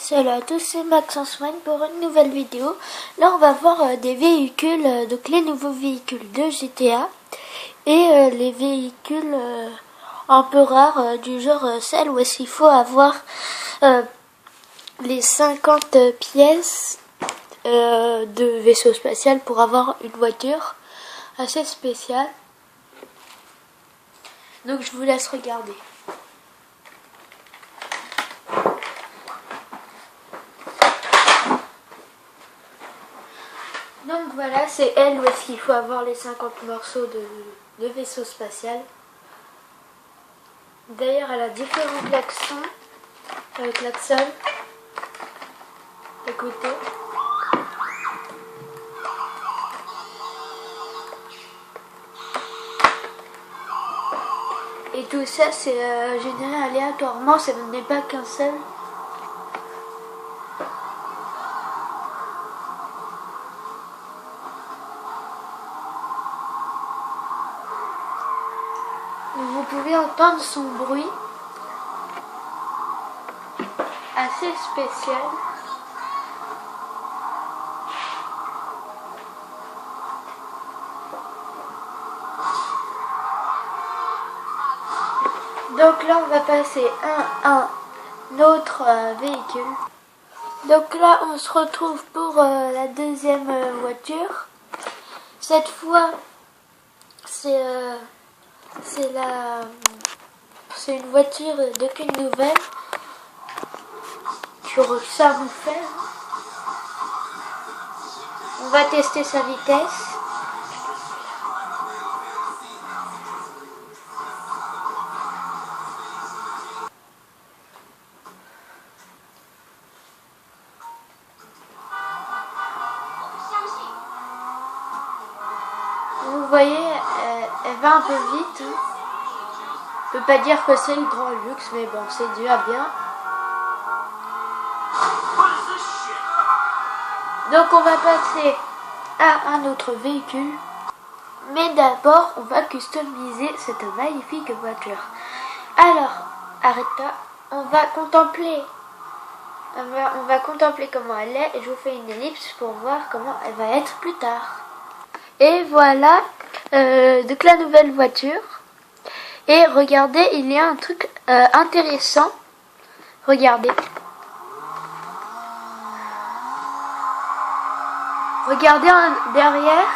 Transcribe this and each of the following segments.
Salut à tous, c'est Maxence Wayne pour une nouvelle vidéo. Là on va voir des véhicules, donc les nouveaux véhicules de GTA et les véhicules un peu rares du genre celle où est-ce qu'il faut avoir les 50 pièces de vaisseau spatial pour avoir une voiture assez spéciale. Donc je vous laisse regarder. Donc voilà, c'est elle où est-ce qu'il faut avoir les 50 morceaux de vaisseau spatial. D'ailleurs, elle a différents klaxons. Klaxons. Écoutez. Et tout ça, c'est généré aléatoirement, ça n'est pas qu'un seul. Vous pouvez entendre son bruit assez spécial. Donc là on va passer à un autre véhicule. Donc là on se retrouve pour la deuxième voiture. Cette fois c'est une voiture d'aucune nouvelle sur ça vous faire. On va tester sa vitesse. Vous voyez, elle va un peu vite. Je peux pas dire que c'est le grand luxe, mais bon, c'est déjà bien. Donc on va passer à un autre véhicule. Mais d'abord, on va customiser cette magnifique voiture. Alors, arrête-toi. On va contempler comment elle est et je vous fais une ellipse pour voir comment elle va être plus tard. Et voilà, donc la nouvelle voiture. Et regardez, il y a un truc intéressant. Regardez. Regardez derrière,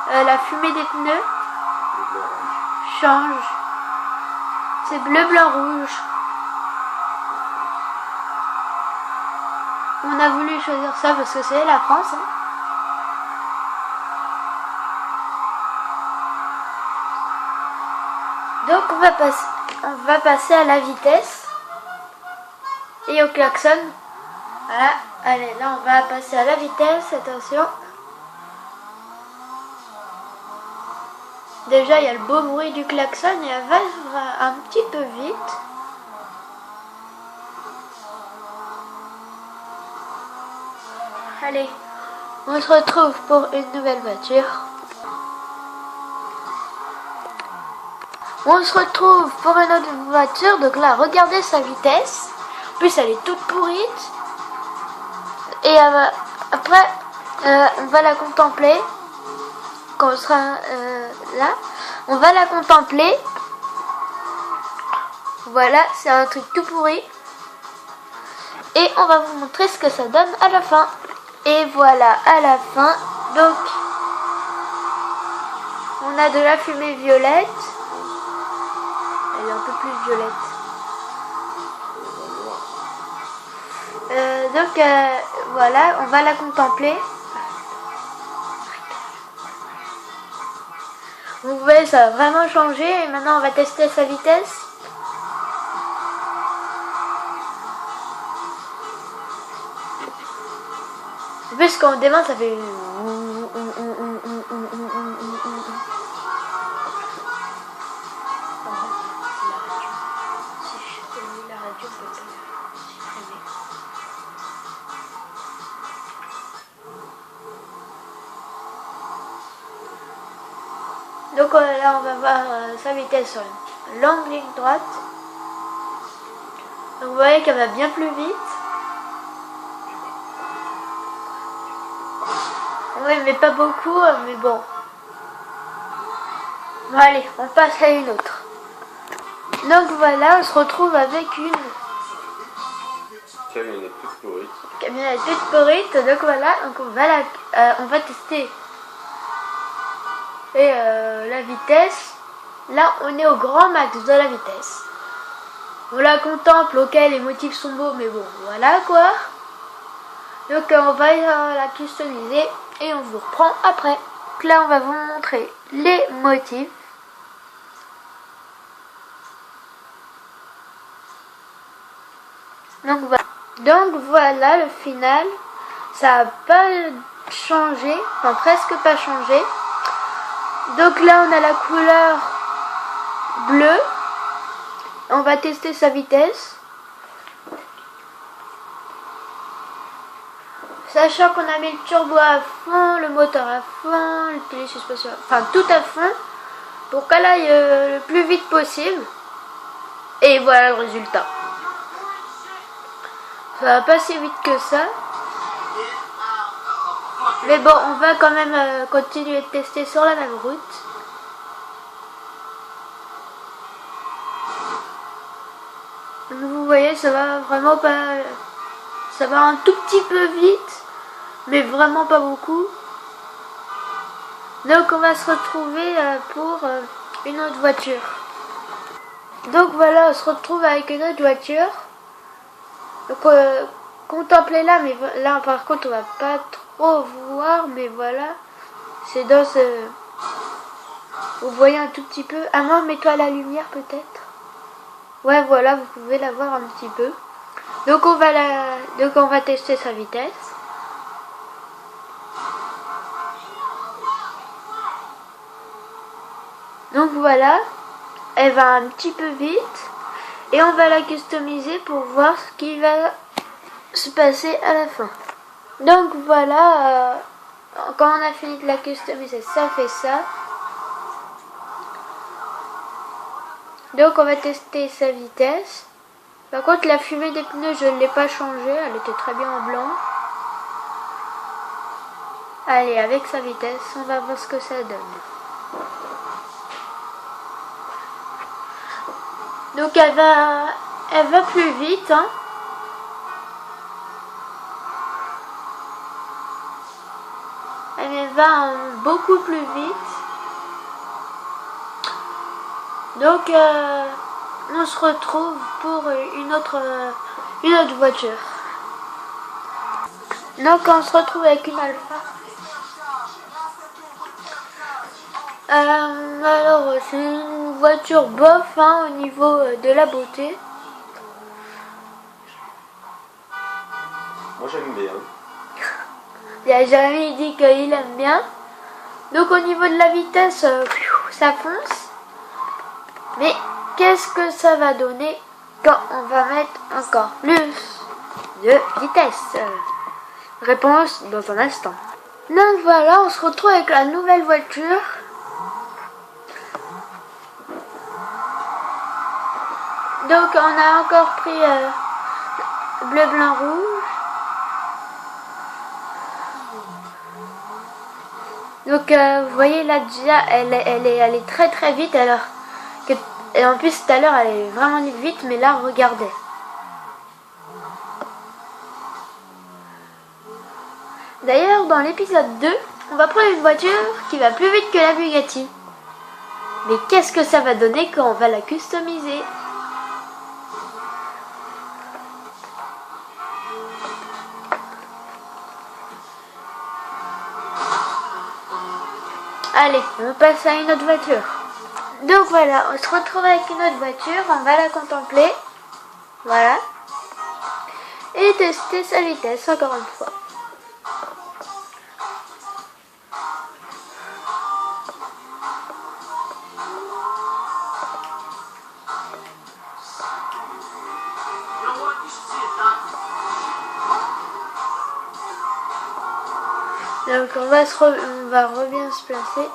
la fumée des pneus change. C'est bleu, blanc, rouge. On a voulu choisir ça parce que c'est la France. Hein. Donc on va passer à la vitesse et au klaxon. Voilà, allez, là on va passer à la vitesse, attention. Déjà il y a le beau bruit du klaxon et elle va un petit peu vite. Allez, on se retrouve pour une nouvelle voiture. On se retrouve pour une autre voiture. Donc là, regardez sa vitesse. En plus, elle est toute pourrite. Et après, on va la contempler. Quand on sera là, on va la contempler. Voilà, c'est un truc tout pourri. Et on va vous montrer ce que ça donne à la fin. Et voilà, à la fin. Donc, on a de la fumée violette. Elle est un peu plus violette. Voilà, on va la contempler. Vous voyez, ça a vraiment changé. Et maintenant, on va tester sa vitesse. En plus, quand on démarre, ça fait... Donc là on va voir sa vitesse sur une longue ligne droite. Donc vous voyez qu'elle va bien plus vite. Oui, mais pas beaucoup, mais bon. Bon, allez, on passe à une autre. Donc voilà, on se retrouve avec une camionnette toute pourrite. Camionnette toute pourrite. Donc voilà, donc on va tester. Et la vitesse, là on est au grand max de la vitesse. On la contemple, ok, les motifs sont beaux, mais bon, voilà quoi. Donc on va la customiser et on vous reprend après. Donc là on va vous montrer les motifs. Donc voilà le final. Ça n'a pas changé, enfin presque pas changé. Donc là on a la couleur bleue. On va tester sa vitesse. Sachant qu'on a mis le turbo à fond, le moteur à fond, le télésuspension, enfin tout à fond, pour qu'elle aille le plus vite possible. Et voilà le résultat. Ça va pas si vite que ça. Mais bon, on va quand même continuer de tester sur la même route. Vous voyez, ça va vraiment pas... Ça va un tout petit peu vite, mais vraiment pas beaucoup. Donc on va se retrouver pour une autre voiture. Donc voilà, on se retrouve avec une autre voiture. Donc contemplez-la, mais là par contre on va pas trop voir, mais voilà. C'est dans ce... Vous voyez un tout petit peu. Ah non, mets-toi à la lumière peut-être. Ouais, voilà, vous pouvez la voir un petit peu. Donc on va tester sa vitesse. Donc voilà, elle va un petit peu vite et on va la customiser pour voir ce qui va se passer à la fin. Donc voilà, quand on a fini de la customiser, ça fait ça. Donc on va tester sa vitesse. Par contre la fumée des pneus je ne l'ai pas changée, elle était très bien en blanc. Allez, avec sa vitesse, on va voir ce que ça donne. Donc elle va plus vite, hein. Elle va beaucoup plus vite. Donc on se retrouve pour une autre voiture. Donc on se retrouve avec une Alpha. Alors c'est une voiture bof hein, au niveau de la beauté. Moi j'aime bien. Il y a Jérémy dit qu'il aime bien. Donc au niveau de la vitesse, ça fonce. Mais qu'est-ce que ça va donner quand on va mettre encore plus de vitesse? Réponse dans un instant. Donc voilà, on se retrouve avec la nouvelle voiture. Donc on a encore pris bleu, blanc, rouge. Donc vous voyez là déjà elle est très très vite alors que, et en plus tout à l'heure elle est vraiment vite, mais là regardez. D'ailleurs dans l'épisode 2 on va prendre une voiture qui va plus vite que la Bugatti. Mais qu'est-ce que ça va donner quand on va la customiser? Allez, on passe à une autre voiture. Donc voilà, on se retrouve avec une autre voiture, on va la contempler. Voilà. Et tester sa vitesse encore une fois. Donc on va bien se placer.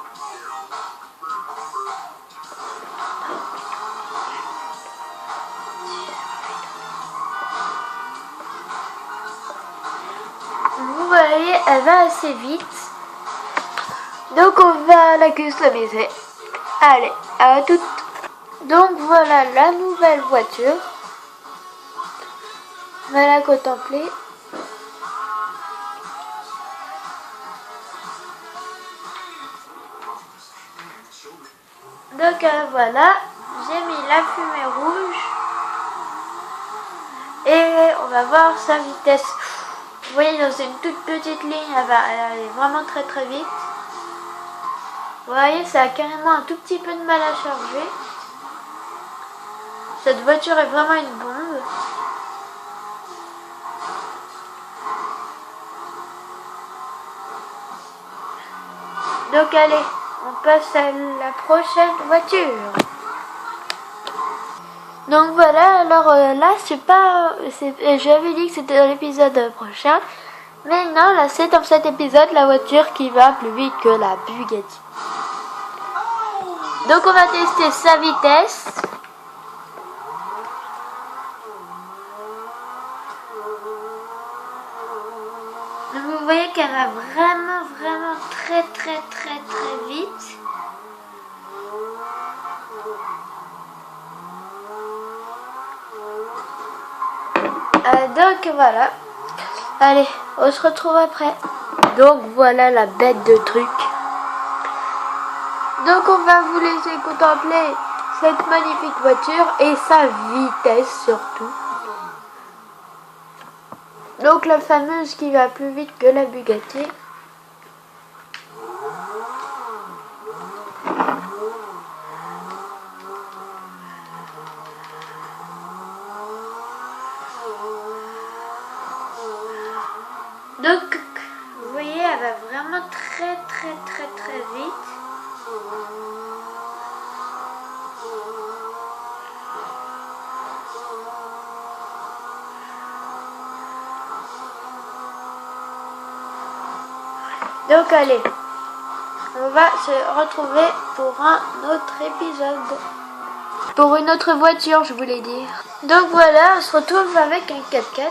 Vous voyez, elle va assez vite. Donc on va la customiser. Allez, à toutes. Donc voilà la nouvelle voiture. On va la contempler. Donc voilà, j'ai mis la fumée rouge. Et on va voir sa vitesse. Vous voyez, dans une toute petite ligne, elle est vraiment très très vite. Vous voyez, ça a carrément un tout petit peu de mal à charger. Cette voiture est vraiment une bombe. Donc allez, on passe à la prochaine voiture. Donc voilà, alors là j'avais dit que c'était dans l'épisode prochain. Mais non, là c'est dans cet épisode la voiture qui va plus vite que la Bugatti. Donc on va tester sa vitesse. Donc vous voyez qu'elle va vraiment très vite. Donc voilà. Allez, on se retrouve après. Donc voilà la bête de truc. Donc on va vous laisser contempler cette magnifique voiture et sa vitesse surtout. Donc la fameuse qui va plus vite que la Bugatti. Donc vous voyez, elle va vraiment très vite. Donc allez, on va se retrouver pour un autre épisode. Pour une autre voiture, je voulais dire. Donc voilà, on se retrouve avec un 4x4.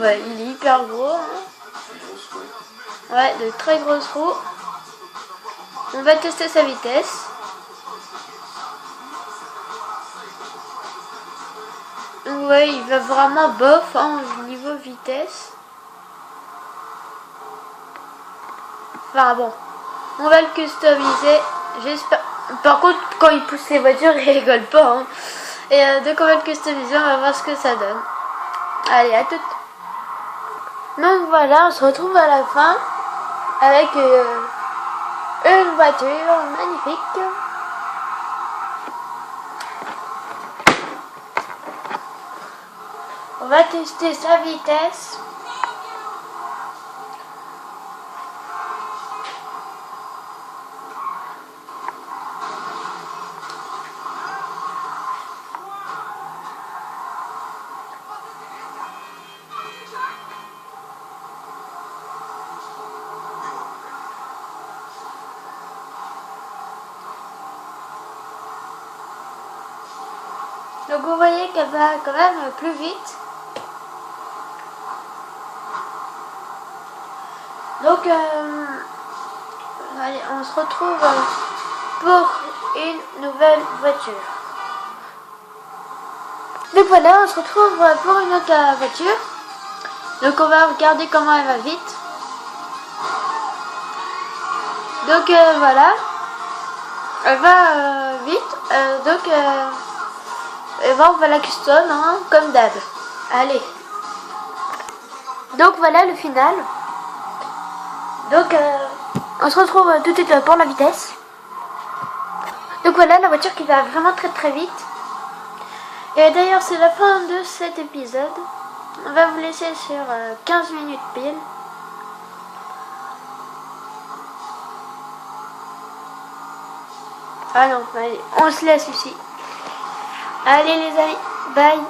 Ouais, il est hyper gros. Hein. Ouais, de très grosses roues. On va tester sa vitesse. Ouais, il va vraiment bof hein, au niveau vitesse. Enfin bon, on va le customiser. J'espère. Par contre, quand il pousse ses voitures, il rigole pas. Hein. Et donc on va le customiser, on va voir ce que ça donne. Allez, à toutes. Donc voilà, on se retrouve à la fin avec une voiture magnifique. On va tester sa vitesse. Donc vous voyez qu'elle va quand même plus vite. Donc allez, on se retrouve pour une nouvelle voiture. Donc voilà, on se retrouve pour une autre voiture. Donc on va regarder comment elle va vite. Donc voilà, elle va vite. Donc et ben on va la custom hein, comme d'hab. Allez. Donc voilà le final. Donc on se retrouve tout de suite pour la vitesse. Donc voilà la voiture qui va vraiment très vite. Et d'ailleurs c'est la fin de cet épisode. On va vous laisser sur 15 minutes pile. Ah non, allez, on se laisse ici. Allez les amis, bye.